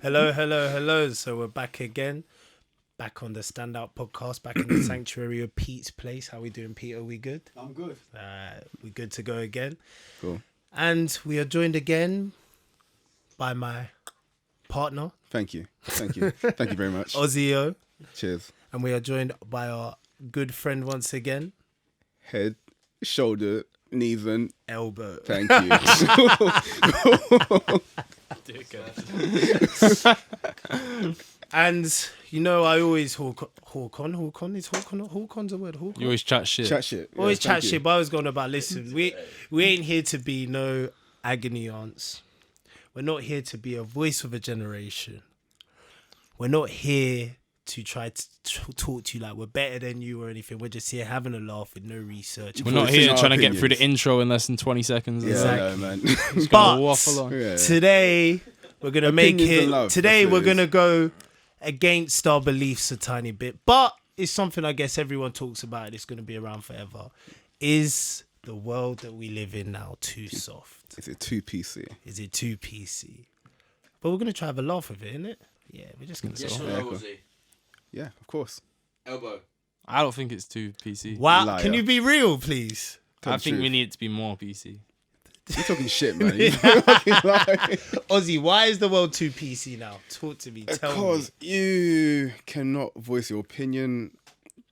Hello, hello, hello. So we're back again. Back on the Standout podcast. Back in the sanctuary of Pete's place. How we doing, Pete? Are we good? I'm good. We good to go again. Cool. And we are joined again by my partner, Thank you. Thank you. Thank you very much. Ozio. Cheers. And we are joined by our good friend once again, Head, shoulder, knees and Elbow. thank you. And you know, I always Hawkon's a word. Hawkon. You always chat shit. Chat shit. Yeah, Always thank chat you. shit, but I was going about, listen, we ain't here to be no agony aunts. We're not here to be a voice of a generation. We're not here to try to talk to you like we're better than you or anything. We're just here having a laugh with no research. We're not Voicing here our trying to get through the opinions. intro in less than 20 seconds. Yeah, Exactly. I know, man. Just But gonna waffle on. Yeah. today, we're going to make Opinions and it... love, Today, that's what we're it going to is. go against our beliefs a tiny bit. But it's something I guess everyone talks about. It's going to be around forever. Is the world that we live in now too soft? Is it too PC? Is it too PC? But we're going to try to have a laugh with it, innit? Yeah, we're just going to Yes say... or Yeah, no, cool. Ozzy? Yeah, of course. Elbow. I don't think it's too PC. Wow, Liar. can you be real, please? Tell I the think we truth. need it to be more PC. You're talking shit, man. You're fucking lying. Ozzy, why is the world too PC now? Talk to me. Tell Because you cannot voice your opinion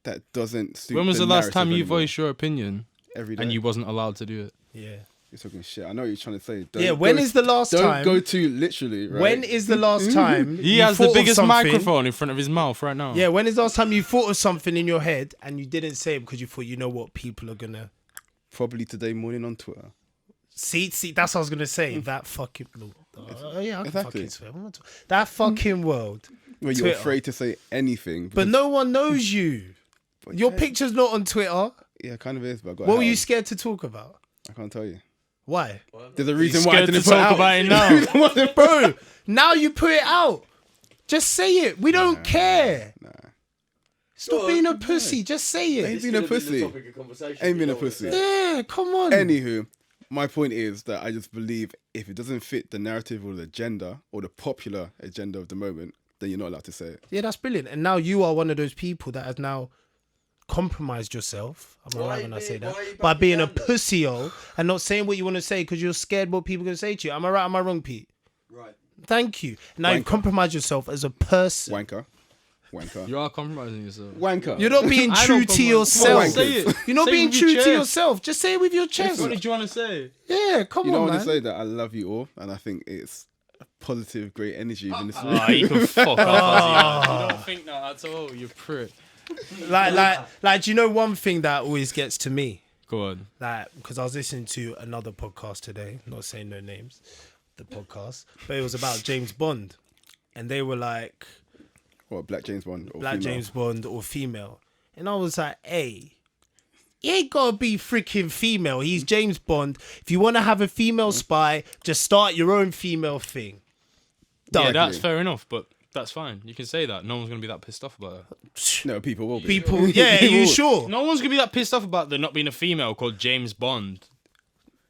that doesn't suit When was the last time you narrative voiced your opinion every day? and you wasn't allowed to do it? me. Yeah. You're talking shit. I know what you're trying to say. Don't Yeah, when go- is the last don't time? go too literally, right? When is the last time He you has thought the of biggest something- microphone in front of his mouth right now. Yeah, when is the last time you thought of something in your head and you didn't say it because you thought, you know what, people are gonna Probably today morning on Twitter. see? That's what I was gonna say. That fucking yeah, I can Exactly. fucking swear. That fucking world. Where you're Twitter. afraid to say anything. But because- no one knows you. but Your yeah, picture's not on Twitter. Yeah, it kind of is, but I got What were you held. scared to talk about? I can't tell you. Why? There's a reason why I Scared to didn't put talk out. about it now. Bro, now you put it out. Just say it. We don't care. Nah. Stop Go being a on. pussy. Just say Ain't it. been a This could've pussy. been the topic of conversation, Ain't been you a know what I'm pussy. saying? Yeah, come on. Anywho, my point is that I just believe if it doesn't fit the narrative or the agenda or the popular agenda of the moment, then you're not allowed to say it. Yeah, that's brilliant. And now you are one of those people that has now compromised yourself. I'm Why right you when I being- say that. why you By backing being a down then? pussy-o and not saying what you want to say because you're scared what people are going to say to you. Am I right? Am I wrong, Pete? Right. Thank you. Now you've Wanker. compromised yourself as a person. Wanker. Wanker. You are compromising yourself. Wanker. You're not being I true don't to compromise. yourself. Come on, say it. You're not Say being it with true your to chest. yourself. Just say it with your chest. What did you want to say? Yeah, come You know on, what I man. say that I love you all, and I think it's positive, great energy in this room. Ah, you can fuck off. You don't think that at all. You're prick. Like, do you know one thing that always gets to me? Go on. Like, because I was listening to another podcast today, not saying no names, the podcast, but it was about James Bond, and they were like What, Black James Bond or Black female? James Bond or female, and I was like, hey, he ain't gotta be freaking female. He's James Bond. If you want to have a female spy, just start your own female thing. Yeah, Done. that's fair enough, but that's fine. You can say that. No one's going to be that pissed off about it. No, people will be. People, yeah, are you sure? No one's going to be that pissed off about there not being a female called James Bond.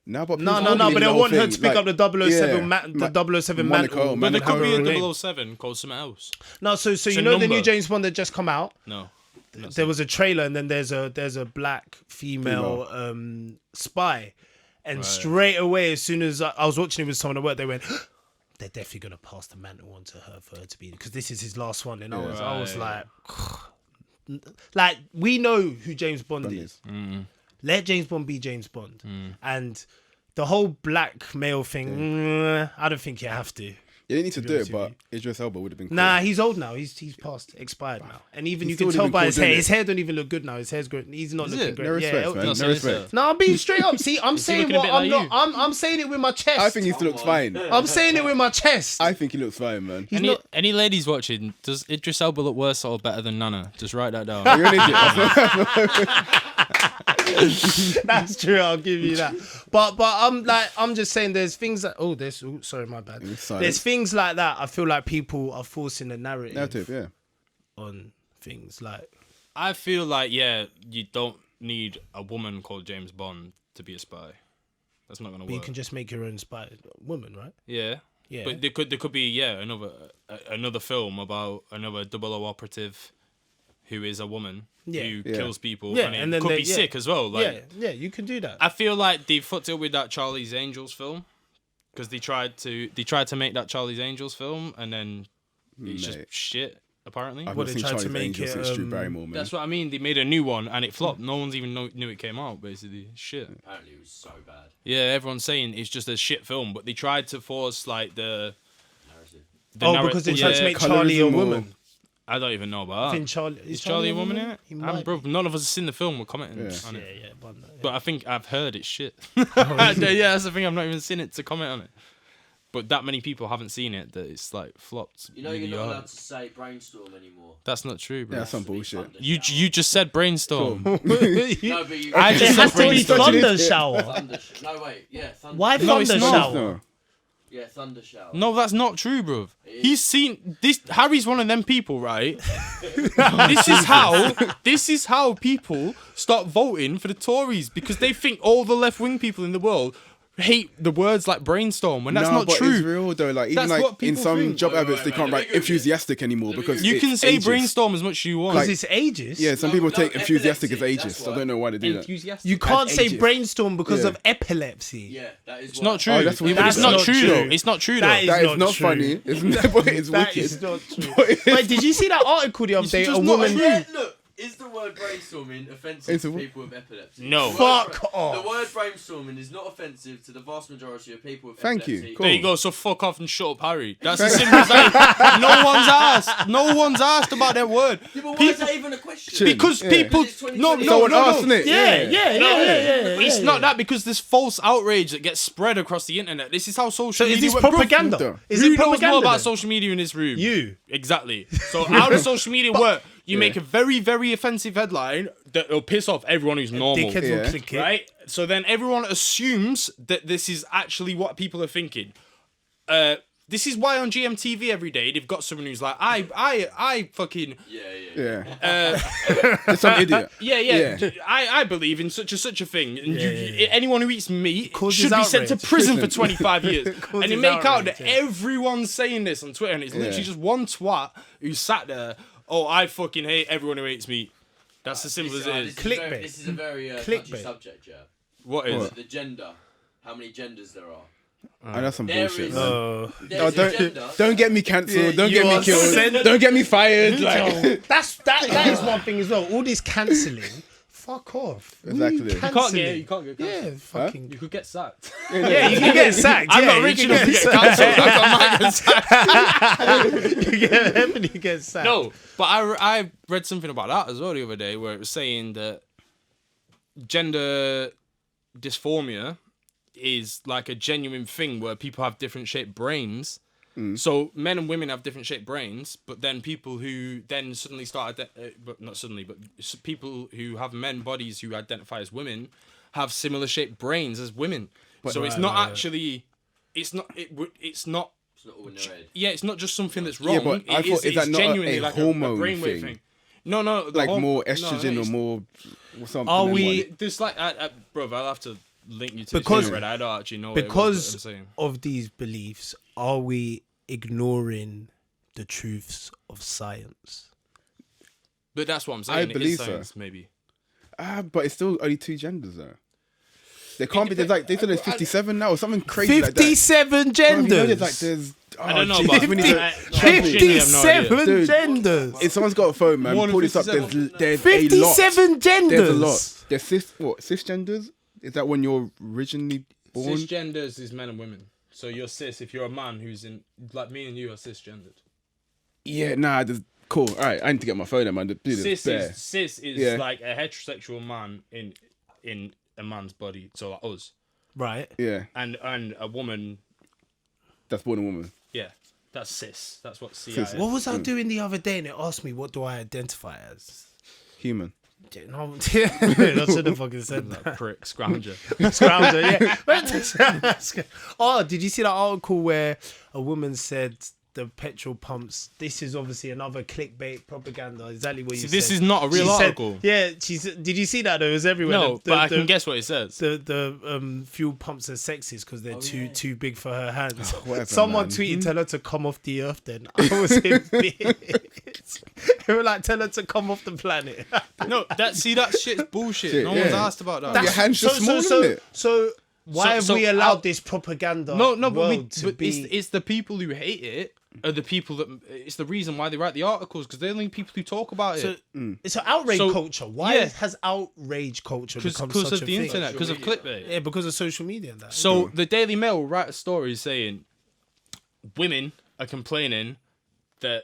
No, but No, people but believe they the whole want her thing, to pick like, up the 007, yeah, the 007 Monaco, mantle. But there Monaco. could be Have her a name. 007 called something else. No, so It's you a know the new number. James Bond that just come out? No. There was a trailer and then there's a black female spy, and straight away as soon as I was watching it with someone at work, they went, they're definitely gonna pass the mantle on to her for her to be, because this is his last one. And I was like we know who James Bond is. Let James Bond be James Bond, and the whole black male thing. I don't think you have to. You didn't need to do honest it, with but Idris Elba would have been cool. Nah, he's old now. He's past, expired now. And even He's you can still tell even by cool his hair. doing His it. hair don't even look good now. His hair's great. He's not looking it? great. No respect, man. No, No so respect. No, I'm being straight up. See, I'm Is he saying looking a what bit I'm like not. you? I'm saying it with my chest. I think he still looks fine. I'm saying it with my chest. I think he looks fine, man. He's Any, not. any ladies watching, does Idris Elba look worse or better than Nana? Just write that down. You're an idiot. That's true. I'll give you that. But I'm just saying. There's things that. Sorry, my bad. silence. There's things like that. I feel like people are forcing the Narrative, yeah. on things like. I feel like, yeah, you don't need a woman called James Bond to be a spy. That's not going to But you work. can just make your own spy woman, right? Yeah. Yeah. But there could be, yeah, another another film about another 00 operative who is a woman Yeah. who Yeah. kills people, Yeah, and it and then could they- be yeah. sick as well. Like, yeah, you can do that. I feel like they fucked it with that Charlie's Angels film because they tried to make that Charlie's Angels film, and then it's just Mate. shit. Apparently, I've What, not they seen tried to Charlie's make Angels it, since Drew Barrymore, man. that's what I mean. They made a new one and it flopped. No one's even knew it came out. Basically, shit. Apparently it was so bad. Yeah, everyone's saying it's just a shit film, but they tried to force like the. Narrative. Because they tried to make colorism Charlie a or- woman. I don't even know about I that. think Charlie Is Charlie a woman in it? He might Bro, none of us have seen the film. We're commenting Yeah. on Yeah, it. yeah, but, But I think I've heard it's shit. Yeah, that's the thing. I've not even seen it to comment on it. But that many people haven't seen it that it's like flopped. You know really you're not hard. allowed to say brainstorm anymore. That's not true, bro. Yeah, that's some Has to be bullshit. thunder You shower. you just said brainstorm. No, but you. I it just has said to be brainstorm. thunder shower. No, wait. Yeah, thunder. Why No, it's thunder not. shower? No. Yeah, thunder shower. No, that's not true, bro. It He's seen this. Harry's one of them people, right? This is how people start voting for the Tories because they think all the left wing people in the world hate the words like brainstorm when that's No, not but true. It's real though. Like even That's what like in people some think. job Wait, adverts, they wait, can't let me write Google it. enthusiastic anymore Let me because Google You it's can say ageist. brainstorm as much as you want. Because it's ages. Yeah, some No, people no, take enthusiastic as epilepsy, ageist. that's I don't know why they do that. Enthusiastic. You can't say ages. brainstorm because Yeah. of epilepsy. Yeah, that is. It's not true. Oh, that's what we That's it's not not true true. though. It's not true That though. is That is not not true. funny. It's but it's That wicked. is not true. But it's- Wait, did you see that article the other It's day? just A not woman. true. Yeah, look. Is the word brainstorming offensive It's to a- people with epilepsy? No. The word Fuck off. The word brainstorming is not offensive to the vast majority of people with Thank you. epilepsy. Cool. There you go. So fuck off and shut up, Harry. That's as simple as that. No one's asked about that word. Yeah, but why is that even a question? Because Yeah. people. Because it's No, 2020. no, Someone no, asked, no. innit? Yeah. It's not that because there's false outrage that gets spread across the internet. This is how social So media is this works. Bro, propaganda? Bruv, Is Who it knows propaganda? more about then? social media in this room? You. Exactly. So how does social media work? You Yeah. make a very, very offensive headline that will piss off everyone who's normal. Dickheads Yeah. will click it. Right? So then everyone assumes that this is actually what people are thinking. This is why on GMTV every day they've got someone who's like, I fucking Yeah. It's some idiot. yeah. Yeah. I believe in such a thing. And Yeah. anyone who eats meat Causes should be sent to outrage. prison for Listen. 25 years. And Causes they make out outrage, that yeah. everyone's saying this on Twitter, and it's literally Yeah. just one twat who sat there. Oh, I fucking hate everyone who eats meat. That's as simple as it is. Clickbait. This is a very Clickbait. touchy subject, yeah. What is? The gender. How many genders there are. And that's some There bullshit, is- man. Oh. There's Oh, a gender. don't get me cancelled. Don't you get me are killed. sent- Don't get me fired. Like, That is one thing as well. All this cancelling. Fuck off. Exactly. You Cancelling. You can't get Yeah, cancelled. fucking. You could get sacked. Yeah, you can get sacked. I'm yeah, not you rich can enough to get cancelled. That's why I might get sacked. You get Emily gets sacked. No, but I read something about that as well the other day where it was saying that gender dysphoria is like a genuine thing where people have different shaped brains. So men and women have different shaped brains, but then people who then suddenly start, but not suddenly, but people who have men bodies who identify as women have similar shaped brains as women. So it's not actually, it's not. It's not all in their head. Yeah, it's not just something that's wrong. Yeah, but I thought, is that it's not genuinely a like hormone brainwave thing? No, like more no, estrogen it's- or more something. Are than we- one. There's like, bro, I'll have to link you to Because- this. I don't actually know what it was, but Because I'm saying. of these beliefs, are we ignoring the truths of science? But that's what I'm saying. I It is believe so. science, maybe. But it's still only two genders though. There can't be. There's like they said there's 57 now or something crazy like that. 57 Bro, you know, genders. there's like there's. I don't know, geez, but we need to- I- genuinely have no idea. 57 Dude, genders. if someone's got a phone, man, More than pull this up. 57. There's 57 genders. There's a lot. There's cisgenders. Is that when you're originally born? Cisgenders is men and women. So you're cis if you're a man who's in, like me and you are cisgendered. Yeah, nah. Cool. All right, I need to get my phone, man. Do this. Cis is Yeah. like a heterosexual man in a man's body. So like us. Right. Yeah, And a woman, that's born a woman. yeah, that's cis. That's what CI Cis. is. What was I doing the other day and it asked me, what do I identify as? Human. No, I should have fucking said that. Prick, scrounger. Scrounger, yeah. Oh, did you see that article where a woman said the petrol pumps. This is obviously another clickbait propaganda. Exactly what you See, said. this is not a real She said- article. yeah, did you see that though? It was everywhere. No, but I can guess what it says. The fuel pumps are sexist because they're too big for her hands. Whatever, Someone man. tweeted, "Tell her to come off the earth." Then I was in bits. They were like, "Tell her to come off the planet." No, that shit's bullshit. Shit, No one's yeah. asked about that. Your hand's just small, isn't it? So why have So we allowed out- this propaganda? No, but, world to but be? it's the people who hate it are the people that it's the reason why they write the articles because they're the only people who talk about So it it's an outrage So, culture. Why yeah. has outrage culture become because such of a the thing? internet, because of clickbait. Yeah, because of social media and that. So the Daily Mail will write a story saying women are complaining that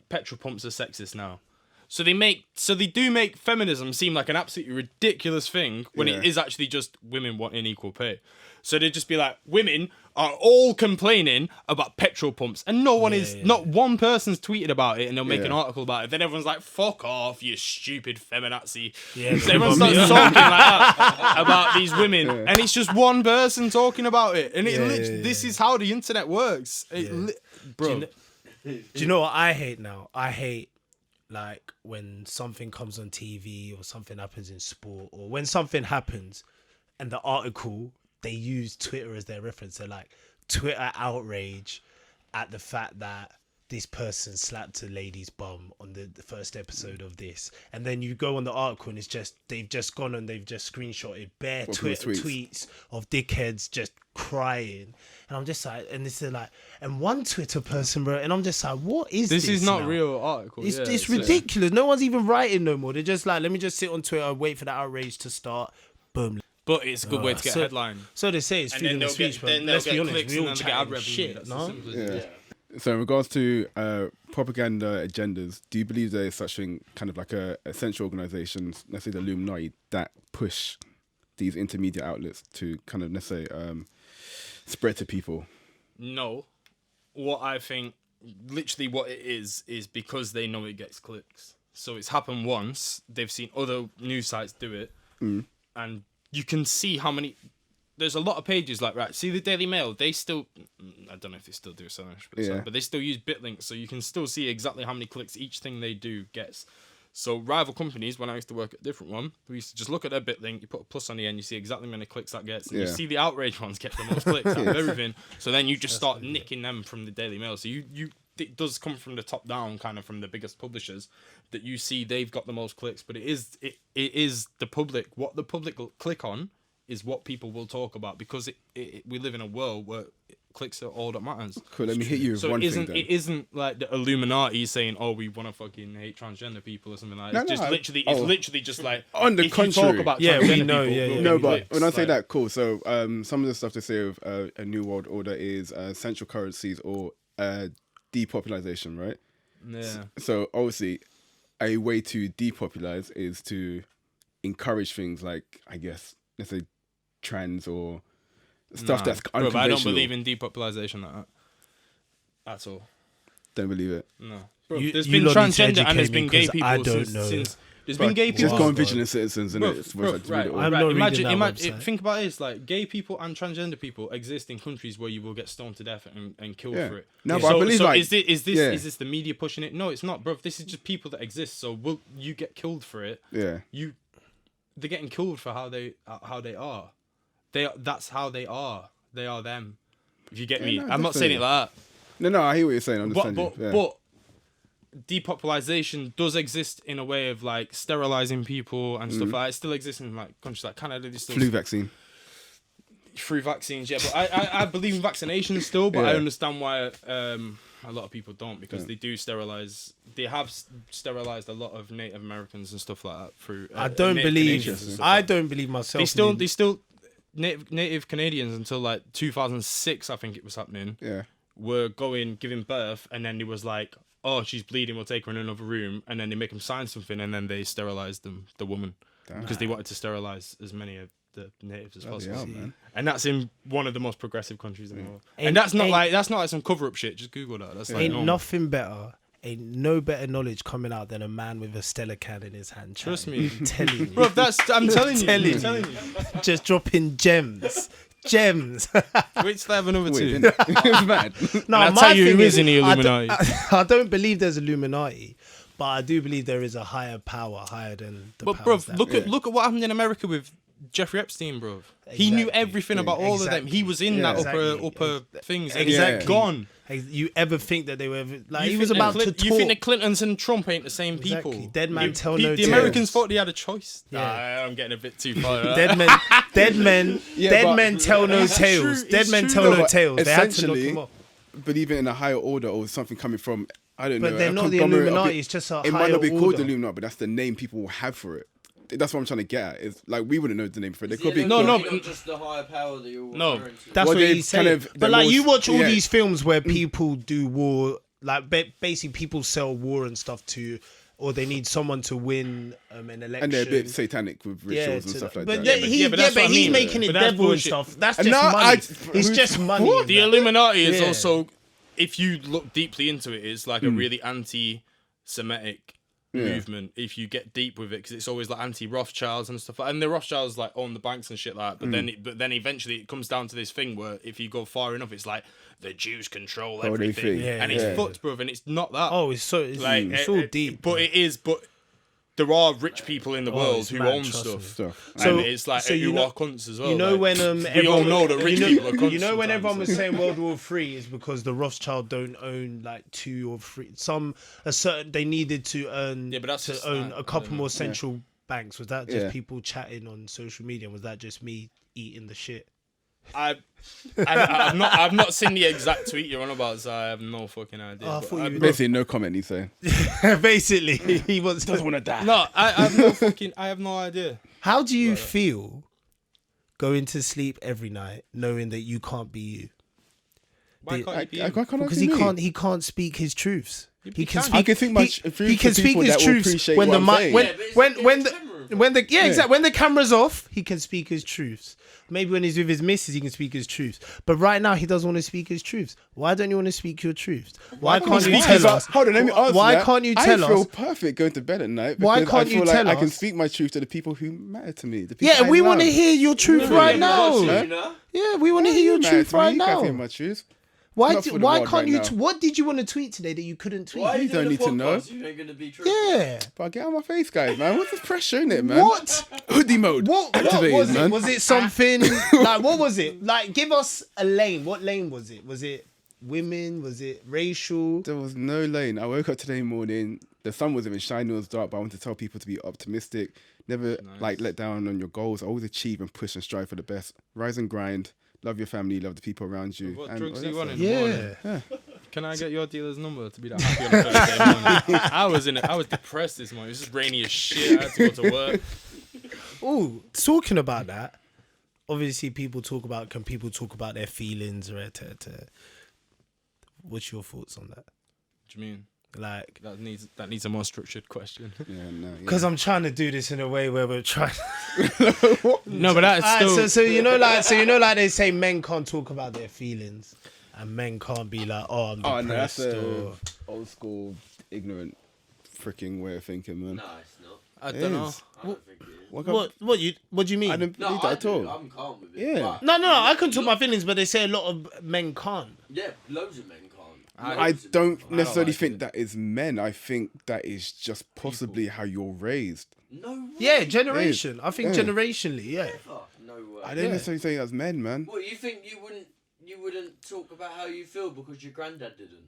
petrol pumps are sexist now. So they do make feminism seem like an absolutely ridiculous thing when Yeah. it is actually just women wanting equal pay. So they'd just be like, women are all complaining about petrol pumps, and no one is, not one person's tweeted about it, and they'll make an Yeah. article about it. Then everyone's like, "Fuck off, you stupid feminazi!" Yeah, so everyone starts talking like that about these women, and it's just one person talking about it, and this is how the internet works, bro. Do you know what I hate now? I hate like when something comes on TV or something happens in sport or when something happens and the article they use Twitter as their reference. They're like Twitter outrage at the fact that this person slapped a lady's bum on the first episode of this, and then you go on the article and it's just they've just gone and they've just screenshotted bare Twitter tweets of dickheads just crying, and I'm just like, and this is like, and one Twitter person wrote, and I'm just like, what is this? This is not now? real article. It's ridiculous. No one's even writing no more. They're just like, let me just sit on Twitter, wait for the outrage to start. Boom. But it's a good way to get So- a headline. So they say it's And freedom then of they'll speech, get, but then they'll let's be get honest, clicks we and all then they get ad chatting revenue. shit, That's no? as simple as it is. So in regards to propaganda agendas, do you believe there is such thing, kind of like a central organisations, let's say the Illuminati, that push these intermediate outlets to kind of, let's say, spread to people? No. What I think, literally what it is because they know it gets clicks. So it's happened once. They've seen other news sites do it. And you can see how many... There's a lot of pages like, right, see the Daily Mail, they still... I don't know if they still do so, but they still use Bitlinks, so you can still see exactly how many clicks each thing they do gets. So rival companies, when I used to work at a different one, we used to just look at their Bitlink, you put a plus on the end, you see exactly how many clicks that gets, and you see the outrage ones get the most clicks out of everything. So then you just start nicking them from the Daily Mail. So it does come from the top down, kind of from the biggest publishers, that you see they've got the most clicks, but it is the public. What the public will click on is what people will talk about, because we live in a world where clicks are all that matters. Cool, let me hit you with So one it thing then. isn't like the Illuminati saying, "Oh, we want to fucking hate transgender people" or something like that. No, It's no, literally just like, on the if contrary. you talk about Yeah, we transgender know, people, yeah, we'll yeah. get No, but clicks. when I say Like, that, cool. So some of the stuff they say of a new world order is central currencies or depopulation, right? yeah. So obviously, a way to depopularize is to encourage things like, I guess, let's say, trans or stuff that's Bro, but unconventional. I don't believe in depopulation like that at all. Don't believe it. No, bro, You- there's you been lot need to transgender and there's educate been me, gay 'cause people I don't since. know. There's been gay people. Just go on Wow. Vigilant Citizens, Bro, innit? bro, right, All. I'm right. not Imagine, reading that website. think about this: like gay people and transgender people exist in countries where you will get stoned to death and killed Yeah. for it. No, but I believe, like- is this yeah. is this the media pushing it? No, it's not, bro. This is just people that exist. So will you get killed for it? Yeah. They're getting killed for how they are. That's how they are. They are them. If you get me, no, I'm not saying it like that. No, I hear what you're saying. I understand But you. Yeah. but depopulation does exist in a way of like sterilizing people and stuff like that. It still exists in like countries like Canada. There's still Flu vaccine. free vaccines, yeah. But I believe in vaccinations still, but I Yeah. understand why a lot of people don't, because they do sterilize. They have sterilized a lot of Native Americans and stuff like that through. I don't Native believe. Canadians and stuff I like that. don't believe myself. They still Native Canadians until like 2006, I think it was happening. Yeah. Were giving birth, and then it was like, oh, she's bleeding, we'll take her in another room, and then they make them sign something, and then they sterilized the woman, because they wanted to sterilize as many of the natives as possible. hell, man. And that's in one of the most progressive countries in the world. Ain't- And that's not ain't- like some cover up shit. Just Google that. That's like Ain't normal. nothing better. Ain't no better knowledge coming out than a man with a Stella can in his hand. Trust chatting. me. I'm telling you. Bro, I'm telling you. Telling I'm telling you. just dropping gems. gems. Wait till I have another Wait, two. innit? It's mad. No, I'll my tell you who thing is in the I don't- Illuminati. I don't believe there's Illuminati, but I do believe there is a higher power, higher than the But powers bruv, that look be. at what happened in America with Jeffrey Epstein, bruv. He knew Exactly. everything about all of them. He was in Yeah. that Exactly. upper things. And Exactly. He's gone. You ever think that they were ever, like You he was think about the to talk? You think the Clintons and Trump ain't the same Exactly. people? Dead man tell the no The tales. Americans thought they had a choice. Yeah. Nah, I'm getting a bit too far. Dead men, Yeah, dead but- men tell no It's tales. true, Dead it's men true. tell No, no but tales. They had to knock essentially, him off. believing in a higher order or something coming from, I don't know. But they're a not the conglomerate of Illuminati. it. It's just a It might higher not be called order. the Illuminati, but that's the name people will have for it. That's what I'm trying to get at. Is like we wouldn't know the name for it. They could be No, Illuminati but- not just the higher power that you're No. referring to. That's Well, what they he's kind saying. of- But they're like more- you watch all yeah. these films where people do war, like basically people sell war and stuff to, or they need someone to win an election. and they're a bit satanic with rituals and to stuff like but that. yeah, he, but yeah, that's but what I he's mean. making it But that's devil and bullshit. stuff. That's And just no, money. It's who- just money. what? in The that. Illuminati is Yeah. also, if you look deeply into it, is like a really anti-Semitic movement. If you get deep with it, because it's always like anti-Rothschilds and stuff. And the Rothschilds like own the banks and shit like that. But then eventually it comes down to this thing where if you go far enough, it's like the Jews control everything, everything. Yeah, and it's yeah. fucked, bruv. And it's not that. Oh, it's so it's, like it's all deep. But it is. But there are rich people in the world it's who mad, own trust stuff. me. Stuff. And So- it's like so you who know- are cunts as well. You know like, when we all everyone, know that rich people are cunts. you know when sometimes. everyone was saying World War III is because the Rothschild don't own like 2 or 3 a certain they needed to earn Yeah, but that's to just own that, a I couple don't more know. central banks. Was that just Yeah. people chatting on social media? Was that just me eating the shit? I've not seen the exact tweet you're on about, so I have no fucking idea. Oh, I but thought you were- Basically, no comment. He's saying Basically, he wants. doesn't want to die. no, I have no fucking. I have no idea. How do you feel going to sleep every night knowing that you can't be you? Why The- can't you be? I can't Because he can't speak his truths. He can can. speak. I can think my he, truth he can to speak people his that will truths appreciate when what the I'm mic saying. when Yeah, but it's when the when the camera. when the yeah exactly when the camera's off he can speak his truths. Maybe when he's with his missus he can speak his truths. But right now he doesn't want to speak his truths. Why don't you want to speak your truths? Why can't you Because tell us? Hold on, let me answer Why that. can't you tell I feel us? perfect going to bed at night. Why because can't I you feel like tell I can us? speak my truth to the people who matter to me. The people Yeah, I we love. want to hear your truth right now. You know? Yeah, we want to hear your Matter truth to me, right you can't now. hear my truth. Why Not for the why world can't right you? now. What did you want to tweet today that you couldn't tweet? Why are you don't doing need a to know. podcast? You ain't gonna be truthful. Yeah. But get out of my face, guys, man. What's the pressure in it, man? What? Hoodie mode. What activated, was man. it? Was it something like what was it? Like give us a lane. What lane was it? Was it women? Was it racial? There was no lane. I woke up today morning. The sun wasn't even shining. It was dark. But I want to tell people to be optimistic. Never like let down on your goals. Always achieve and push and strive for the best. Rise and grind. Love your family. Love the people around you. What And drugs do you that's want it. in the morning? Yeah. Can I get your dealer's number to be that happy on a Thursday morning? I was depressed this morning. It was just rainy as shit. I had to go to work. Oh, talking about that. Obviously, can people talk about their feelings or what's your thoughts on that? What do you mean? Like, That needs a more structured question. Yeah, no. Yeah. because I'm trying to do this in a way where we're trying. No, but that's Alright, still. so like they say men can't talk about their feelings, and men can't be like, oh, I'm Oh no, that's depressed. a or... old school, ignorant, freaking way of thinking, man. No, it's not. I It don't know. is. I don't think it is. What? What do you mean? I don't No, believe I that at do. all. I'm calm with it. Yeah. But No, I can talk my feelings, but they say a lot of men can't. yeah, loads of men can't. I Loads of don't men necessarily like think it. that is men. I think that is just possibly how you're raised. can't. No way. Yeah, generation. I think Yeah. generationally, yeah. Fuck, no way. I don't necessarily say that's men, man. What, you think you wouldn't talk about how you feel because your granddad didn't?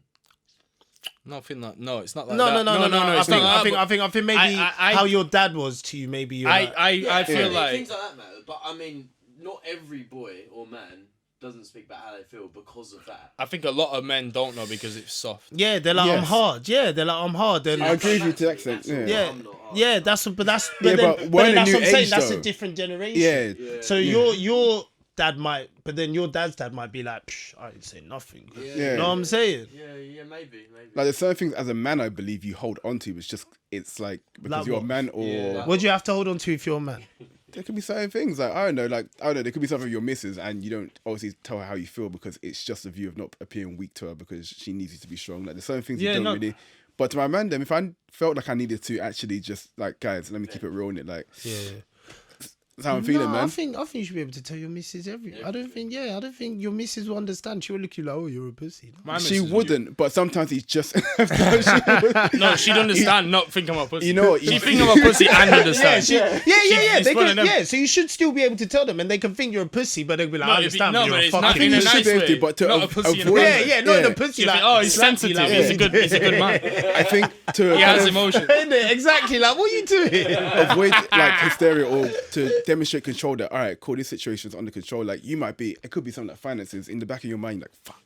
Nothing like no. It's not like No, that. no. It's I think, not I that, think maybe I- how your dad was to you. Maybe you're like, I feel mean, like things like that matter. But I mean, not every boy or man doesn't speak about how they feel because of that. I think a lot of men don't know because it's soft. yeah, they're like I'm Yes. hard. Yeah, they're like I'm hard. Then I agree with you to that That's extent. all. Yeah. yeah, I'm not hard. yeah. But that's Yeah, then, but but we're then in a that's new what I'm saying. age, That's though. a different generation. Yeah. Yeah. So your dad might, but then your dad's dad might be like, Psh, I ain't say nothing. Yeah. You know what I'm saying? Yeah, maybe. Like there's certain things as a man I believe you hold on to. It's like because Like you're what? a man or Yeah. What do you have to hold on to if you're a man? there could be certain things like I don't know. There could be something with your missus and you don't obviously tell her how you feel because it's just a view of not appearing weak to her because she needs you to be strong. Like there's certain things Yeah, you don't no. really. But to my man, if I felt like I needed to actually just like guys, let me keep it real in it. Like Yeah. That's how I'm feeling, I man. think you should be able to tell your missus I don't think your missus will understand. She will look at you like, oh, you're a pussy. My She missus wouldn't, but sometimes he's just. No, she'd understand. Not think I'm a pussy. You know what? She think I'm a pussy and understand. Yeah. it's They one of can, them. yeah, so you should still be able to tell them, and they can think you're a pussy, but they'll be like, I understand, no, but but you're a it's not fucking in a You should nice be able way. to, but to Not a pussy in a avoid. way. Yeah, not in a pussy. You Like, think, oh, he's slap you, sensitive. like, He's a good. He's a good man. I think to He kind has of emotion. Innit? Exactly. Like, what are you doing? avoid like hysteria or to demonstrate control that all right, cool, this situation's under control. Like you might be, it could be something like finances in the back of your mind, like fuck.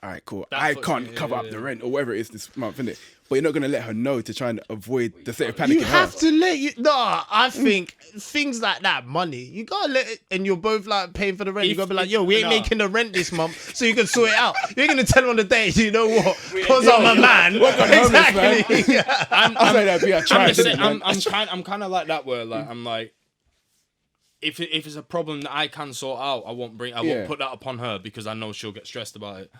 All right, cool. I can't cover up the rent or whatever it is this month, innit? But you're not gonna let her know to try and avoid the state of panic. You in have her. to let you. No, I think things like that, money, you gotta let it. And you're both like paying for the rent. You gotta be like, yo, we ain't making the rent this month, so you can sort it out. You ain't gonna tell them on the day. You know what? Because I'm a man. Exactly. I'm like that. Be a try. I'm kind of like that where like I'm like, if it's a problem that I can sort out, I won't put that upon her because I know she'll get stressed about it.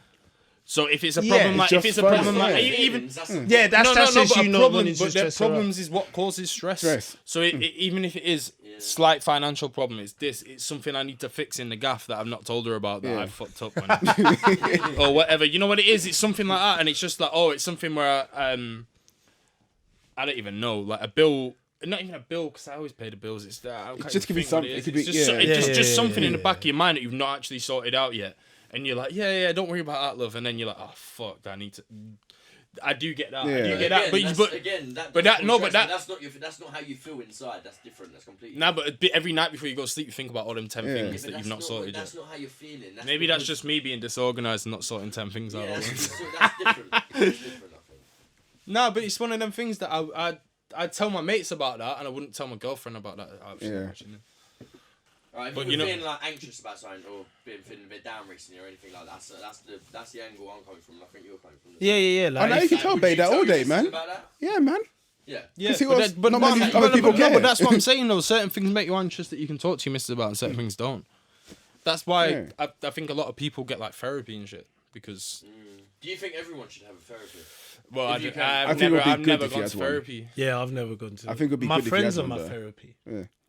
So if it's a problem, Yeah, like just if it's a fun, problem, like yeah. even Yeah, that's but you a know problem, wanting to but their stress her out. problems is what causes stress. Stress. So even if it is slight financial problem, it's something I need to fix in the gaff that I've not told her about that I fucked up on. Or whatever. You know what it is? It's something like that, and it's just like, oh, it's something where I don't even know, like a bill. Not even a bill because I always pay the bills. It's that It just could be something. It could be just something in the back of your mind that you've not actually sorted out yet, and you're like, yeah, don't worry about that, love. And then you're like, oh fuck, I need to. I do get that. I do get that. That's not how you feel inside. That's different. That's completely. Nah, but every night before you go to sleep, you think about all them 10 things that you've not sorted That's yet. not how you're feeling. Maybe that's just me being disorganized and not sorting 10 things out. Yeah, at once. that's different. That's different. I think. No, but it's one of them things that I'd tell my mates about that, and I wouldn't tell my girlfriend about that. Alright, if But you're you know- feeling like anxious about something or feeling a bit down recently or anything like that, that's the angle I'm coming from. I think you're coming from. Yeah. I know Like, you can tell Would babe you that tell all your day, sisters man. about that? Yeah, man. Yeah. Yeah, See but what's- that- but not no, many but- other but- people no, care. but that's what I'm saying though. Certain things make you anxious that you can talk to your missus about, and certain things don't. That's why I think a lot of people get like therapy and shit because. Do you think everyone should have a therapist? Well, If you can- I I've think it would be I've good never if you gone had to one. therapy. yeah, I've never gone to. I think it'd be my good if you friends had are one, my though. therapy.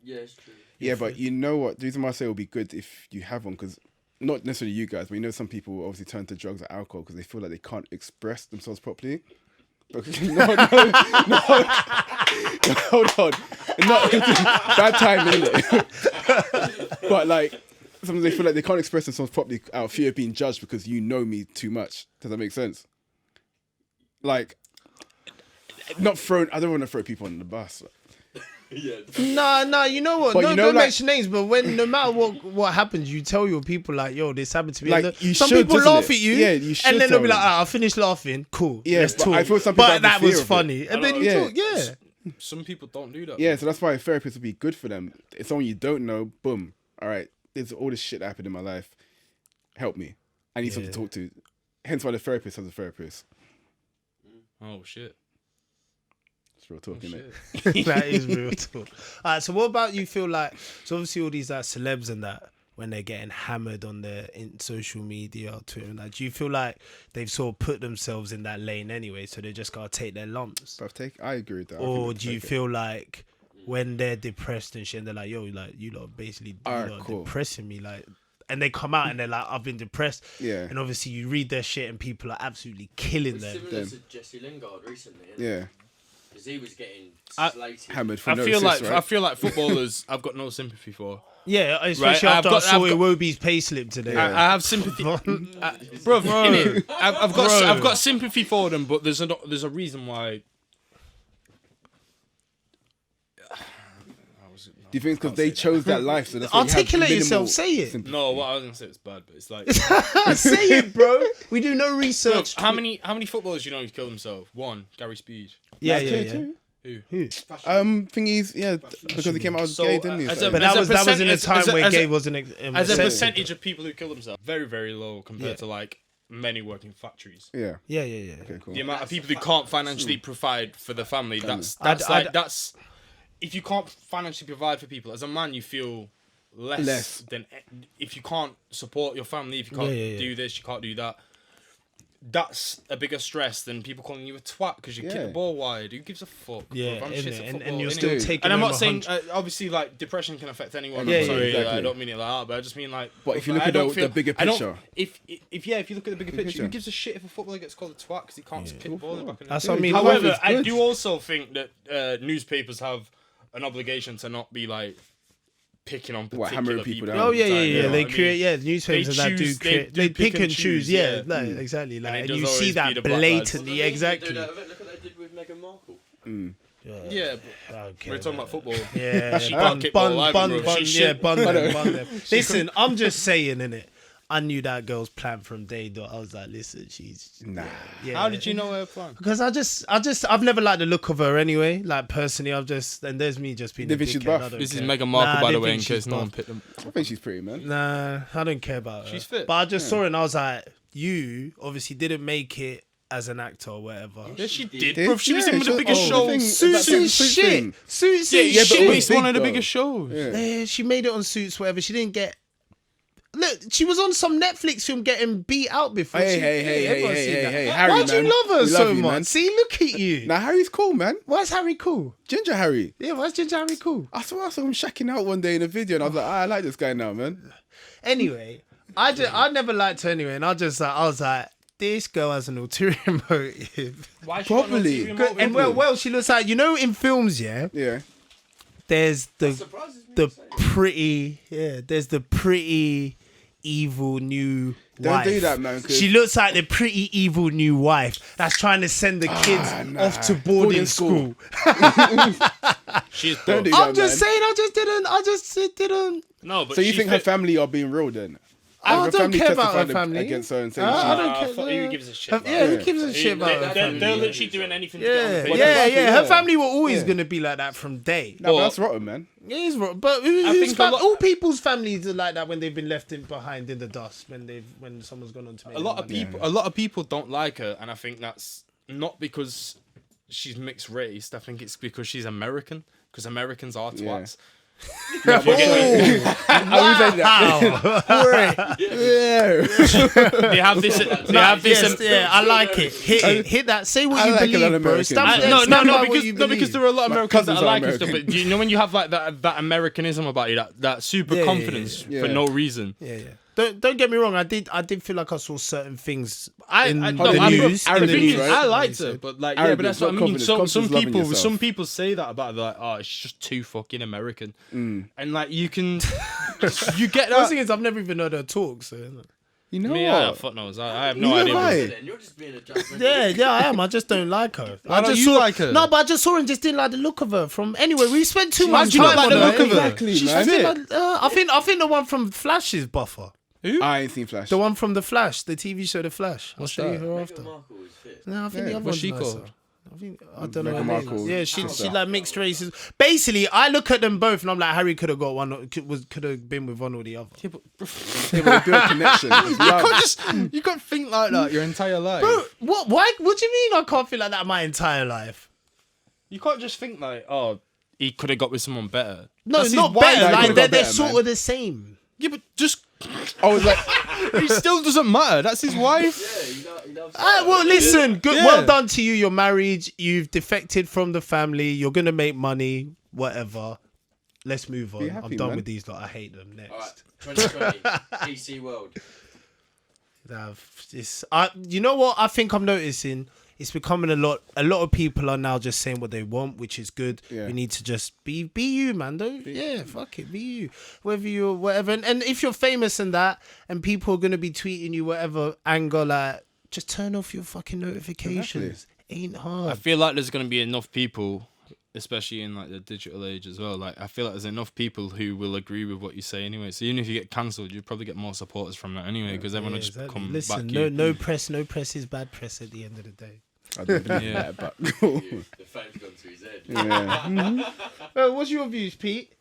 Yeah, it's true. Yeah, but you know what? The reason why I say it would be good if you have one, because not necessarily you guys, but you know some people obviously turn to drugs or alcohol because they feel like they can't express themselves properly. No, hold on. No, bad time, innit? But like, sometimes they feel like they can't express themselves properly out of fear of being judged because you know me too much. Does that make sense? Like, I don't want to throw people on the bus. Nah, you know what? But No, you know, don't like- mention names, but no matter what happens, you tell your people like, yo, this happened to me. Like, And you some should, people doesn't laugh it? at you, Yeah, you should and then they'll tell be like, them. I finished laughing. Cool. Yeah, let's but talk. I feel some people But have the that fear was of it. funny, and then you Yeah. talk. Yeah. Some people don't do that. Yeah, so that's why a therapist would be good for them. It's someone you don't know, boom. All right, there's all this shit that happened in my life. Help me. I need someone to talk to. Hence why the therapist has a therapist. Oh shit. It's real talk, innit? That is real talk. All right, so what about you feel like, so obviously all these like celebs and that, when they're getting hammered on in social media or Twitter and that, do you feel like they've sort of put themselves in that lane anyway, so they just gotta take their lumps? I agree with that. I Or think do you feel like when they're depressed and shit, and they're like, yo, like you lot basically Alright, cool. depressing me, like, and they come out and they're like, I've been depressed. Yeah. And obviously you read their shit and people are absolutely killing It's them. similar to Jesse Lingard recently. Yeah. Because he was getting I- slated. Hammered for I no feel assist, like right? I feel like footballers I've got no sympathy for. Yeah, especially Right, after I've I saw got- Iwobi's payslip today. I have sympathy, bro. Innit? I've got sympathy for them, but there's a reason why. Do you think it's because they chose that life? So that's why you have Articulate minimal yourself, say it. sympathy? No, what I was gonna say was bad, but it's like Say it, bro. We do no Look, research. how many footballers do you know who've killed themselves? One, Gary Speed. Yeah. Thingies, yeah, because he came out as So, gay, didn't he? as So- a- But that was in a percentage- time as a- where as a- gay wasn't As a accepted. percentage of people who kill themselves, very very low compared Yeah. to like many working factories. yeah. Yeah. Okay, cool. The amount of people who can't financially provide for the family, that's I'd- that's if you can't financially provide for people as a man, you feel less. Than if you can't support your family, if you can't Yeah. do this, you can't do that. that's a bigger stress than people calling you a twat because you kick Yeah. the ball wide. Who gives a fuck? Yeah, Bruv? I'm innit? shit at And football, you're innit? still Dude. taking. And I'm home not saying 100 obviously like depression can affect anyone. Yeah, I'm sorry, exactly. I don't mean it like that, but I just mean like. But if you I look at don't the feel- bigger I don't- picture. if you look at the bigger picture, picture. who gives a shit if a footballer gets called a twat because he can't just kick the ball in the back of the That's net? what I mean. However, Life is I good. do also think that newspapers have an obligation to not be like picking on particular What, hammering people down? Oh yeah, all the yeah, time, yeah. you know They what I create, mean? yeah. Newspapers that do choose- they create. do They pick and choose. Yeah, yeah. like, exactly. Like, it and does you see always be that the black lads. blatantly. Exactly. Look at what they did with Meghan Markle. Yeah, but Okay, we're talking about football. Yeah, She bun, can't kick bun, ball either, bun, bro. bun, She yeah, shit. bun them, bun them. Listen, I'm just saying, innit? I knew that girl's plan from day dot. I was like, listen, she's Nah. yeah. How did you know her plan? Because I've never liked the look of her anyway. Like personally, and there's me just being. You a think she's dickhead, buff? I don't This is care. Meghan Markle, Nah, I by the didn't way, think in she's case no one buff. picked them. I think she's pretty, man. Nah, I don't care about her. She's fit. But I just saw it and I was like, you obviously didn't make it as an actor or whatever. Yeah, she did, Did? bro. She was Yeah, in with the she- biggest oh, the show. thing- Suits that and Suits shit. thing. Suits Yeah, and yeah, but shit. it's one of the though. biggest shows. Yeah. Yeah, she made it on Suits, whatever. She didn't get. Look, she was on some Netflix film getting beat out before. Hey, she, hey, hey, yeah, hey, everyone's hey, seen hey, that. hey, Harry, Why do you man. love her We so love you, much? man. See, look at you. Nah, Harry's cool, man. Why's Harry cool? Ginger Harry. Yeah, why's Ginger Harry cool? I saw him shacking out one day in a video, and I was like, I like this guy now, man. Anyway, I never liked her anyway, and I was like, this girl has an ulterior motive. Why Probably. And well, she looks like, you know, in films, yeah, Yeah. there's the Surprises me. there's the pretty evil new Don't wife. do that, man, 'cause- She looks like the pretty evil new wife that's trying to send the kids off to boarding school. She's Don't do dope. that, I'm just man. saying, I just didn't. No, but So you she's think her fit. family are being real then? I Her don't family care about her testified family. against her and saying I she- don't care. fuck, who gives a shit? about Yeah, who her? gives a shit about her They're family? literally doing anything to get on the Yeah, page. Well, yeah, that's yeah. right, Her yeah. family were always Yeah. gonna be like that from day. No, but Well- that's rotten, man. It is wrong, but think a lot- all people's families are like that when they've been left behind in the dust when someone's gone on to make A lot of money. people, a lot of people don't like her, and I think that's not because she's mixed race. I think it's because she's American. Because Americans are twats. I was like that. Yeah. They have this. They have this. Yes, yeah, I like it. Hit that. Say what I you like a lot believe, of bro. Americans. Stand, No, stand by what because you no, because believe. there are a lot of My Americans that cousins I are like and stuff. American. But do you know when you have like that Americanism about you, that super Yeah, yeah, confidence yeah. for no reason? Yeah, yeah. Don't get me wrong. I did feel like I saw certain things in I, the no, I- news. the in the thing news. is, I liked her, but like, yeah, but Arrogance, that's what I not mean. confidence. Some Confidence, loving people, yourself. some people say that about her, they're like, oh, it's just too fucking American, and like you can, you get The that. thing is, I've never even heard her talk. So You know Me, I have what? fuck knows. I have no Neither idea. have what- I. Then you're just being a judgmental. yeah, I am. I just don't like her. Why I don't just you saw, like her? No, but I just saw her and just didn't like the look of her. From anyway, we spent too Why much do you not time like on the her. look of her? Exactly, She's man. fit. I think the one from Flash is buffer. I ain't seen Flash. The one from the Flash, the TV show, The Flash. I'll show you that? her after. Meghan Markle is fit. No, I think Yeah, the other what's one's she nicer. called? I don't know Meghan her name. Markle. Yeah, she Sister. like mixed races. Basically, I look at them both and I'm like, Harry could have got one. Could have been with one or the other. Yeah, but they build connections. It's love. You can't think like that your entire life. Bro, what? Why? What do you mean? I can't feel like that my entire life. You can't just think like, oh, he could have got with someone better. No, That's his not wife. better. Like, Like could've they're got better, sort man. of the same. Yeah, but just I was like, it still doesn't matter. That's his wife. Yeah, he loves Well, listen. Good. Yeah. Well done to you. You're married. You've defected from the family. You're gonna make money. Whatever. Let's move on. Be happy, I'm done man. with these. Lot. I hate them. Next. All right, 2020 PC World. You know what I think I'm noticing? It's becoming a lot of people are now just saying what they want, which is good. Yeah. You need to just be you, man. Fuck it, be you. Whether you're whatever, and if you're famous and that, and people are gonna be tweeting you whatever anger, like just turn off your fucking notifications. Ain't I hard. feel like there's gonna be enough people, especially in like the digital age as well. Like I feel like there's enough people who will agree with what you say anyway. So even if you get cancelled, you probably get more supporters from that anyway, because everyone will just Exactly. come Listen, back. no press is bad press at the end of the day. I don't believe Yeah. that, but The fame's gone to his head. yeah. Well, what's your views, Pete?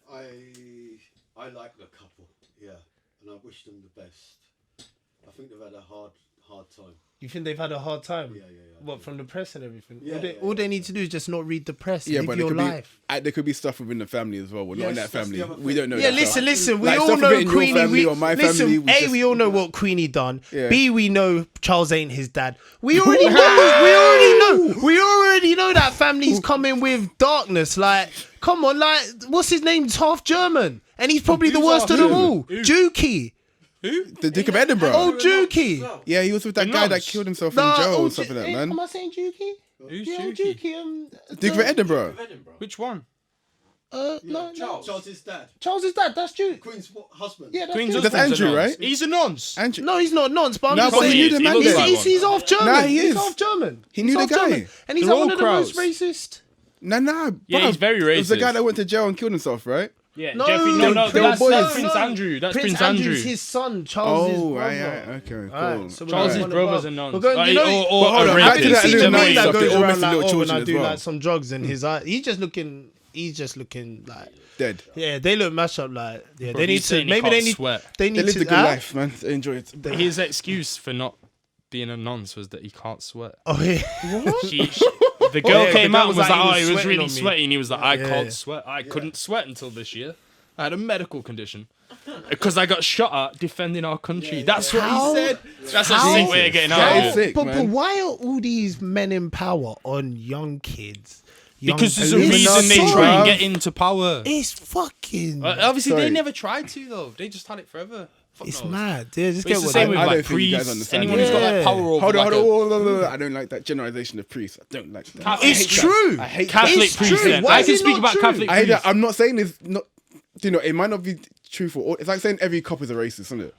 I like the couple, yeah, and I wish them the best. I think they've had a hard time. You think they've had a hard time? Yeah. What, from the press and everything? Yeah, All they need to do is just not read the press. Yeah, live but your life. there could be stuff within the family as well. We're not in Yes, that that's family. the other We thing. don't know. Yeah, that listen, stuff. listen. We Like, all stuff know within your Queenie. family We, or my listen, family, we A, just- we all know what Queenie done. Yeah. B, we know Charles ain't his dad. We already know. We already know. We already know that family's coming with darkness. Like, come on, like, what's his name? He's half German, and he's probably the Who's worst of half them all. German? Juki. The Duke of Edinburgh. Oh, Juki. Yeah, he was with that The guy that nuns. killed himself in jail or something like that, Am man. I saying Juki? Who's Yeah, Juki? Juki. Duke of Edinburgh. Edinburgh. Which one? No, Charles' dad. Charles' dad. That's Juke. Queen's husband. Yeah, that's Queen's Juke. That's husband's a Andrew, nonce. right? He's a nonce. Andrew. No, he's not nonce, but I'm No, just but he saying knew the man looks there. like he's, one. he's half German. Nah, he He's is. half German. He He's knew the half guy. German. And he's They're like one all of the most Krauts. racist. Nah. Yeah, he's very It was the guy racist. that went to jail and killed himself, right? Yeah, No, Jeffrey. they No, were no, boys. that's Prince No. Andrew. That's Prince Andrew's Andrew. his son. Charles' Oh, brother. okay, cool. Alright, so we're Charles' going his on brothers above. are nuns. We're going- Like, you know- or But hold a on, back to rapist. that Have you little seen the night meme that stuff, goes they all around missing like, little oh, when children I as do well. like some drugs in his eye? He's just looking like, Dead. yeah, they look mashed up like, yeah, Bro, they need he's to, saying he maybe can't they need, sweat. they They need lived to, a good life, man. They enjoyed it. His excuse for not being a nonce was that he can't sweat. Oh yeah. The girl yeah, came the girl out and was was like, like, he oh, was he was sweating really on me. sweaty. And he was like, I Yeah. can't sweat. I couldn't sweat until this year. I had a medical condition. Because I got shot at defending our country. That's what How- he said. That's a how- sick way of getting out That of is it. sick, but man. why are all these men in power on young kids? Because there's a It's reason they so- try and get into power. It's fucking. Obviously, Sorry. they never tried to, though. They just had it forever. Fuck It's knows. mad. Yeah, just But get it's the what same they- with I like don't think you guys priests. understand Anyone that. who's got Yeah. like power over Hold on, like hold on. I don't like that generalization of priests. I don't like that. Catholic- It's true. I hate Catholic It's priests. true. Then Why I is can it speak not about true? Catholic I hate priests. that. I'm not saying it's not. It might not be truthful. It's like saying every cop is a racist, isn't it?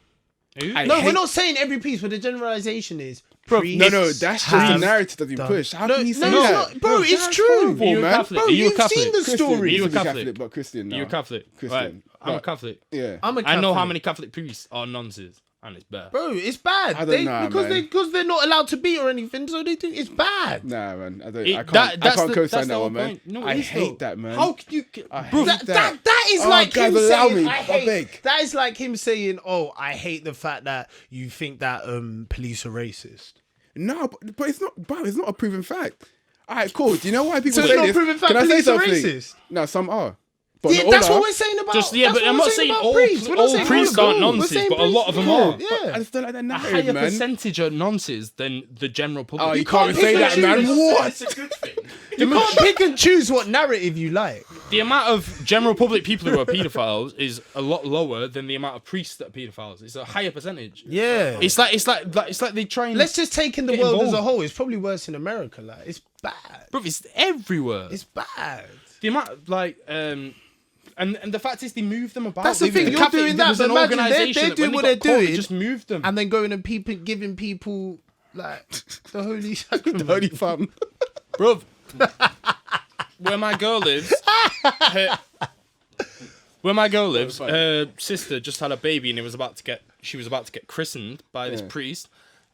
Who? I No, hate- we're not saying every piece, but the generalization is. No, priests that's just have the narrative that you done- push. How No, can you say no, it's that? not- bro, it's that's true. horrible, Are you a man. Catholic? Bro, Are you a you've Catholic? seen the Christian. story. Are you a Used to be Catholic? but Christian now. You're a Catholic. Christian. Right. I'm a But- Catholic. Yeah. I'm a I know how Catholic. many Catholic priests are nonces, and it's bad. Bro, it's bad. I don't know, man. because they're not allowed to be or anything, so they do. It's bad. Nah, man. I It- can't. that- I that's can't the- co-sign that's the that whole one, man. point. No, I it is, hate though. that, man. How can you? I Bro, hate That is Oh, like guys, him allow saying, me. I I hate. beg. That is like him saying, "Oh, I hate the fact that you think that police are racist." No, but it's not. Bro, it's not a proven fact. All right, cool. Do you know why people So say it's not this? proven fact Can I say police are something? racist? No, some are. But Yeah, not all that's are. what we're saying about. Just yeah, that's but what I'm we're not saying saying about all priests. We're not all saying priests all of aren't them. We're nonces, saying but a lot of them are. Yeah. I just don't like that A narrative, higher man. percentage are nonces than the general public. Oh, you can't can't say pick that, and man. choose. What? It's a good thing. You can't pick and choose what narrative you like. The amount of general public people who are paedophiles is a lot lower than the amount of priests that are paedophiles. It's a higher percentage. Yeah. It's like they try and Let's just take in the Get world as a involved. whole. It's probably worse in America. Like it's bad. bro, it's everywhere. It's bad. The amount of, like and the fact is they move them about. That's the thing, you're doing there that, was but an imagine they're organisation that doing when what they they're got caught, they doing, just moved them. And then going and giving people like the holy sacrament. Holy fun. Bruv, where my girl lives, her sister just had a baby and she was about to get christened by this priest,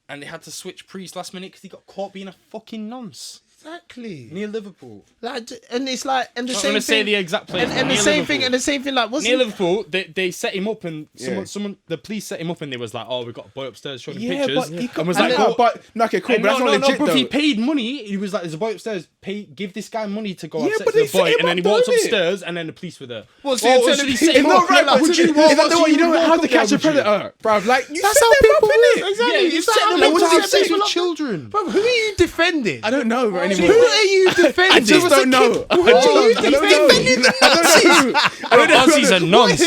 and they had to switch priest last minute because he got caught being a fucking nonce Exactly. near Liverpool. Like, and it's like, and the I'm same gonna thing. say the exact place. and the near same Liverpool. thing, and the same thing. Like, what's Near the- Liverpool, they set him up, and Yeah. the police set him up, and they was like, "Oh, we got a boy upstairs showing him Yeah, pictures," but he and was and like, then- "Oh, but no, okay, cool. and But that's not legit bro, though. if he paid money, he was like, "There's a boy upstairs. Give this guy money to go Yeah, have sex but with they the boy," set him and then he up, walks don't they? upstairs, and then the police were there. Well, so you're so telling they me- set it's him not up. right, Like, but would so you- you- what- Is that what the do one? You know walk how up to there, catch a would you? predator, bruv? Like you That's set how them people up, live. innit? Exactly. Yeah, you you set set them them up up to to have have sex sex with with children. Bro, who are you defending? I don't know Who anymore. are you defending? I just don't know. Who are you I don't know. defending? I don't know. I don't know. Ozzy's a nonce.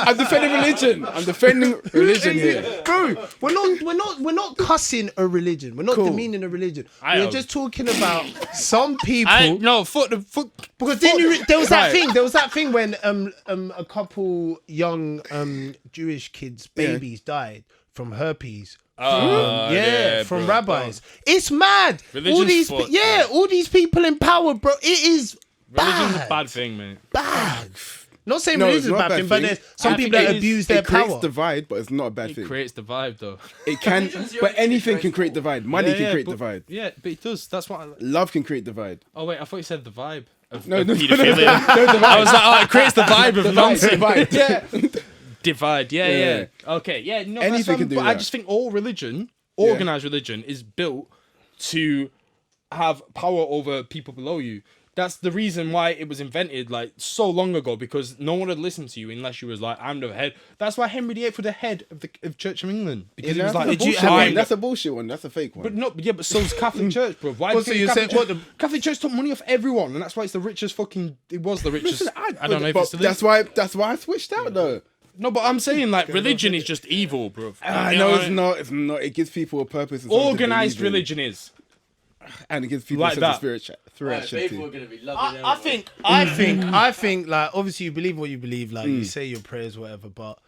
I'm defending religion. I'm defending religion here. Bro, we're not cussing a religion. We're not Cool. demeaning a religion. I We're am. just talking about some people. Because then there was that thing. There was that thing when a couple young Jewish kids' babies died from herpes. From bro. rabbis. It's mad. Religion's All these, fucked, all these people in power, bro. It is Religion's a bad. bad thing, man. Bad. Not saying No, religion's it's a not a bad bad thing, but thing. there's some I people think that it abuse It their creates power. divide, but it's not a bad It thing. creates the vibe, though. It can, Religion's the but only thing anything that can create creates divide. Money can create but, divide. Yeah, but it does. That's what. Love can create divide. Oh wait, I thought you said the vibe of, No, of no, paedophilia. no, I was like, oh, it creates the vibe of nonsense. Divide. Yeah. Divide, yeah. Okay, yeah. No, Anything that's fine, can do but I that. just think all religion organized religion is built to have power over people below you. That's the reason why it was invented like so long ago, because no one would listen to you unless you was like, I'm the head. That's why Henry VIII was the head of the Church of England, because he was like, That's a bullshit one. That's a fake one. but no, yeah, but so's Catholic Church, bro. Why? Well, so do you you're think saying- Catholic Church- Catholic Church took money off everyone, and that's why it's the richest fucking. It was the richest. Listen, I don't know if but it's still that's why. That's why I switched out though. No, but I'm saying like religion is just evil, bro. I know it's not. It's not. It gives people a purpose. and something to Organized believe in. religion is. And it gives people Like a sense that. of Right, spirituality. people are gonna be loving I think, like, obviously you believe what you believe, like you say your prayers, whatever. But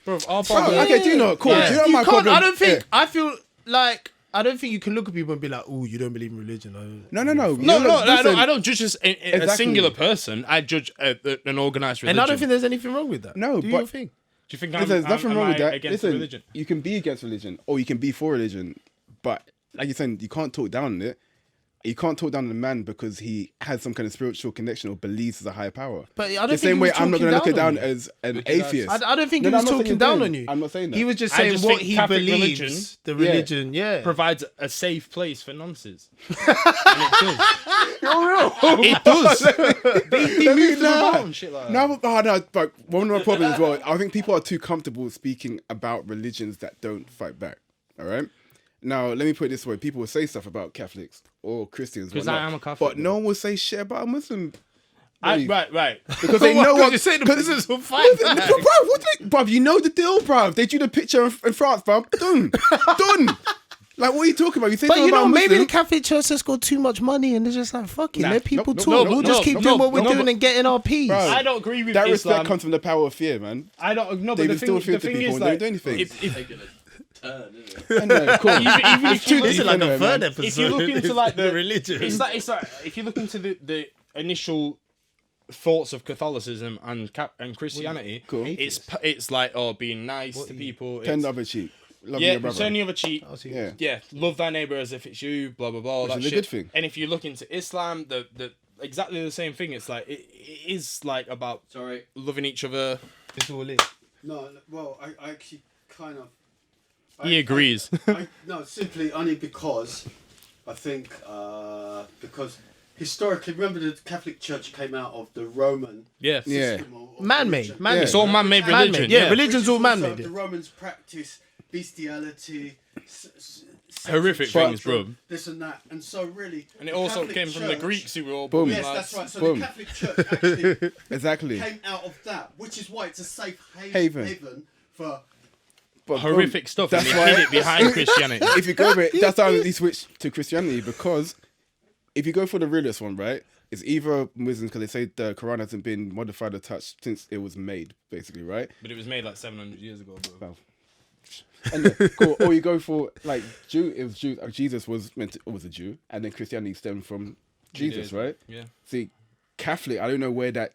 Bro, our Bro, Bible- okay, do you know? Cool. yeah, Do you know you my can't. problem? I don't think. Yeah. I feel like I don't think you can look at people and be like, "Oh, you don't believe in religion." No. I don't judge a Exactly. singular person. I judge an organized religion. And I don't think there's anything wrong with that. No, do but- you think? Do you think There's nothing wrong with that. against Listen, religion? you can be against religion or you can be for religion, but like you're saying, you can't talk down on it. You can't talk down on a man because he has some kind of spiritual connection or believes there's a higher power. But I don't The think same he way was I'm not talking going to look it down down on as an Look at that. atheist. I don't think No, he no, was I'm not saying talking you're down doing- on you. I'm not saying that. He was just I saying just what think he Catholic believes. religion- The Yeah. religion, yeah. Provides a safe place for nonsense. And it does. They move them about and shit like that. No, but one of my problems as well, I think people are too comfortable speaking about religions that don't fight back. All right? Now, let me put it this way. People will say stuff about Catholics or Christians. 'Cause whatnot, I am a Catholic, But no one will say shit about a Muslim. Right. Because they know what... you say the Muslims will fight Listen, back. bruv, you know the deal, bruv. They drew the picture in France, bruv. Done. Done. Like, what are you talking about? You say But something you know, about maybe the Muslim, Catholic Church has got too much money and they're just like, fuck it, Nah, let people nope, talk. nope, we'll nope, just nope, keep nope, doing what we're nope, doing but- and getting our peace. Bro, I don't agree with that Islam. respect comes from the power of fear, man. I don't. No, They but will still fear the to thing people is, and they like, don't do anything. if Taking a turn, isn't it? Anyway, cool. even if you This is like the anyway, third man. episode. if you look into like the religion. it's like if you look into the initial thoughts of Catholicism and Christianity, Cool. it's like being nice to people. Turn It's, the other cheek. Love yeah, your brother. turn the other cheek. Yeah. Yeah, love thy neighbor as if it's you. Blah blah blah. Which that is a shit. good thing. And if you look into Islam, the exactly the same thing. It's like it is like about Sorry. loving each other. It's all it. No, well, I actually kind of. He agrees. No, simply only because I think because historically, remember the Catholic Church came out of the Roman Yeah. Yeah. system or Man-made, religion. man-made. It's all man-made Man-made, religion. yeah, Yeah. religion's Which all is man-made. also- The Romans practice bestiality, Horrific sexual things, children, bro. This and that, and so really. And it the also Catholic came from the Church- Greeks who were all Boom. Yes, like- that's right. So Boom. the Catholic Church actually Exactly. came out of that, which is why it's a safe Haven. haven for. But horrific stuff. That's and they why- hid it behind Christianity. if you go over it, that's how they switch to Christianity, because if you go for the realist one, right, it's either Muslims because they say the Quran hasn't been modified or touched since it was made, basically, right? But it was made like 700 years ago, bro. Well, anyway, cool. Or you go for like Jew. It was Jew. Jesus was was a Jew, and then Christianity stemmed from Jesus, Judaism. right? Yeah. See, Catholic. I don't know where that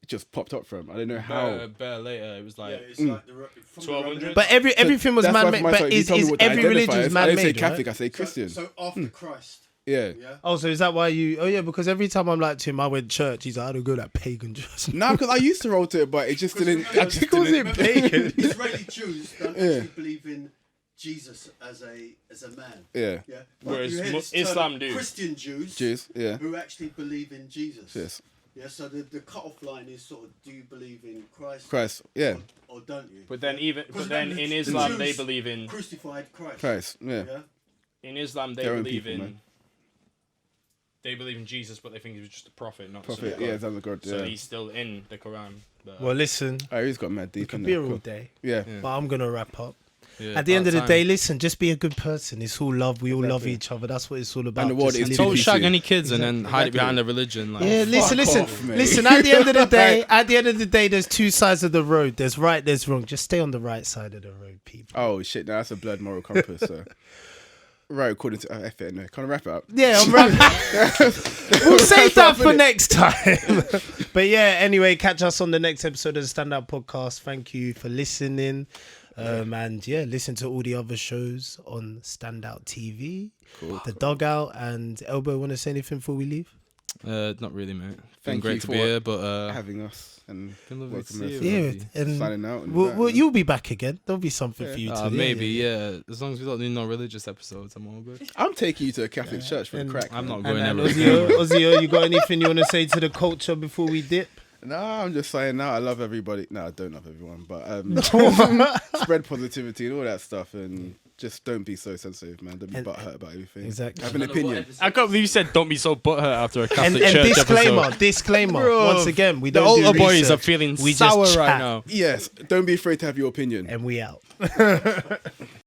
just popped up from. I don't know how. Better later, it was Yeah, like it's like the, from the 1200. Roman- But everything was That's why man-made. for my But side, you is tell me what that every religion identifies. is I didn't say man-made, Catholic. right? I say Christian. So after Christ. Yeah. Yeah. Oh, so is that why you? Oh, yeah, because every time I'm like to him, I went to church. He's like, I don't go that pagan church. No, because I used to roll to it, but it just didn't. I just Because didn't. it pagan. Israeli Jews don't actually believe in Jesus as a man. Yeah. Yeah. Whereas You hear this Islam term, do. Christian Jews. Jews. Yeah. Who actually believe in Jesus. Yes. Yeah. So the cut-off line is sort of, do you believe in Christ? Christ. Yeah. Or don't you? But then Because in the Islam they Jews believe in crucified Christ. Christ. Yeah. Yeah. in Islam they Their own believe people, in man. they believe in Jesus, but they think he was just a prophet, not Prophet. some Yeah. God. That's a God. So Yeah. he's still in the Quran. But, Well, listen, Oh, he's got mad deep. could innit? be here all Cool. day, Yeah. but I'm gonna wrap up. yeah, At the end of the about day, time. listen, just be a good person. It's all love. We all love Exactly. each other. That's what it's all about. And the world Just is live too Don't it. PC. shag any kids and then hide it Exactly. behind a religion. Like, Yeah, listen, listen, off, mate. listen. At the end of the day, there's two sides of the road. There's right, there's wrong. Just stay on the right side of the road, people. Oh shit! No, that's a blood moral compass. So. Right, according to F it. No, kind of wrap it up. Yeah, I'm we'll save that for next time. But yeah, anyway, catch us on the next episode of the Standout Podcast. Thank you for listening. And yeah, listen to all the other shows on Standout TV, The Dugout, and Elbow. Want to say anything before we leave? Not really, mate. Thank Been you great to for be here, but having us and been lovely to welcome see us. you. Yeah, buddy. and Signing out. And well, you'll be back again. There'll be something Yeah. for you to do. Maybe, yeah. As long as we don't do no religious episodes, I'm all good. I'm taking you to a Catholic church for the And crack. I'm man. not going And ever Ozzy, again. Ozzy, you got anything you want to say to the culture before we dip? Nah, I'm just saying now. I love everybody. No, I don't love everyone, but spread positivity and all that stuff, and just don't be so sensitive, man. Don't be And- butthurt about everything. Exactly. Have an opinion. I can't believe you said don't be so butthurt after a And, Catholic and church disclaimer, episode. disclaimer. Bro, Once again, we The don't do older boys research. are feeling We just sour chat. right now. Yes, don't be afraid to have your opinion. And we out.